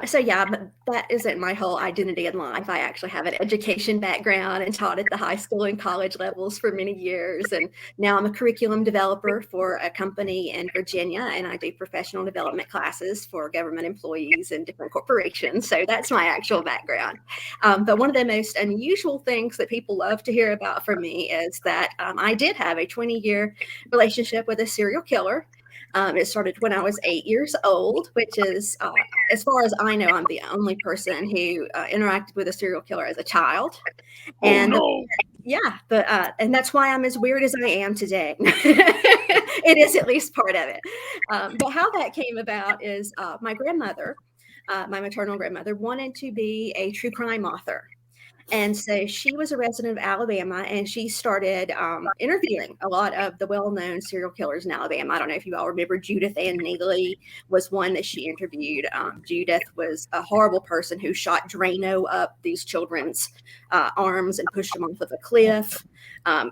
So yeah, but that isn't my whole identity in life. I actually have an education background and taught at the high school and college levels for many years. And now I'm a curriculum developer for a company in Virginia, and I do professional development classes for government employees and different corporations. So that's my actual background. But one of the most unusual things that people love to hear about from me is that I did have a 20-year relationship with a serial killer. It started when I was 8 years old, which is, as far as I know, I'm the only person who interacted with a serial killer as a child. Oh And no. and that's why I'm as weird as I am today. It is at least part of it. But how that came about is my grandmother, my maternal grandmother, wanted to be a true crime author. And so she was a resident of Alabama, and she started interviewing a lot of the well-known serial killers in Alabama. I don't know if you all remember Judith Ann Neely was one that she interviewed. Judith was a horrible person who shot Drano up these children's arms and pushed them off of a cliff.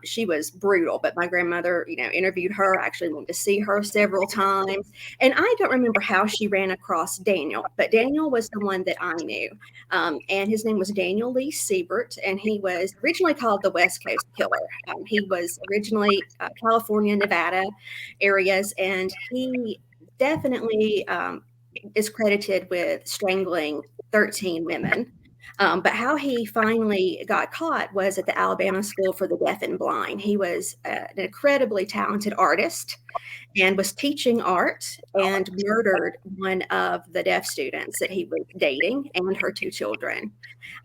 She was brutal, but my grandmother, interviewed her, actually went to see her several times. And I don't remember how she ran across Daniel, but Daniel was the one that I knew. And his name was Daniel Lee Siebert, and he was originally called the West Coast Killer. He was originally California, Nevada areas, and he definitely is credited with strangling 13 women. But how he finally got caught was at the Alabama School for the Deaf and Blind. He was an incredibly talented artist and was teaching art and murdered one of the deaf students that he was dating and her two children.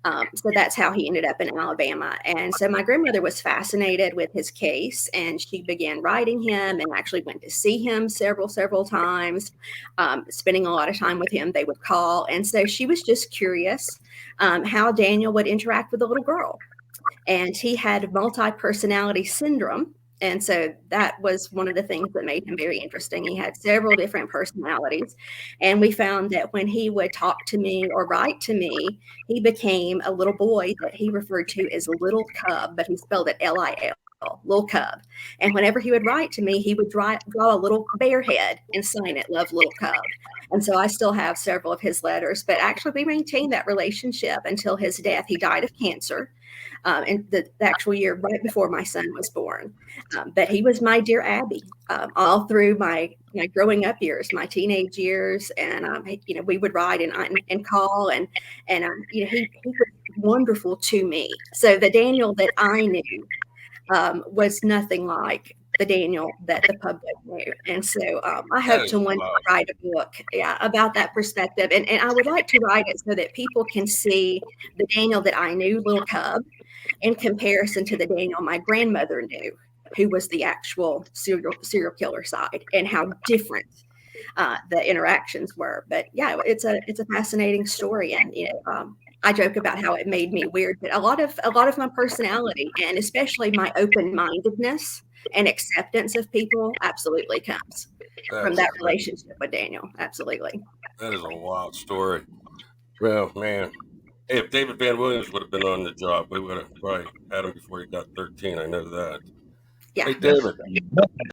So that's how he ended up in Alabama. And so my grandmother was fascinated with his case, and she began writing him and actually went to see him several times, spending a lot of time with him. They would call. And so she was just curious how Daniel would interact with a little girl. And he had multi-personality syndrome. And so that was one of the things that made him very interesting. He had several different personalities. And we found that when he would talk to me or write to me, he became a little boy that he referred to as Little Cub, but he spelled it Lil, Little Cub. And whenever he would write to me, he would draw a little bear head and sign it, Love Little Cub. And so I still have several of his letters, but actually we maintained that relationship until his death. He died of cancer in the actual year right before my son was born. But he was my dear Abby all through my growing up years, my teenage years, and we would ride and call, and he was wonderful to me. So the Daniel that I knew was nothing like the Daniel that the public knew. And so I That hope is to one day wild. write a book, about that perspective. And I would like to write it so that people can see the Daniel that I knew, little cub, in comparison to the Daniel my grandmother knew, who was the actual serial killer side, and how different the interactions were. But yeah, it's a fascinating story, and I joke about how it made me weird, but a lot of my personality, and especially my open-mindedness and acceptance of people, absolutely comes from That's that relationship with Daniel. Absolutely. that is a wild story. Well, man, hey, if David Van Williams would have been on the job, we would have probably had him before he got 13. I know that. Yeah. Hey, David,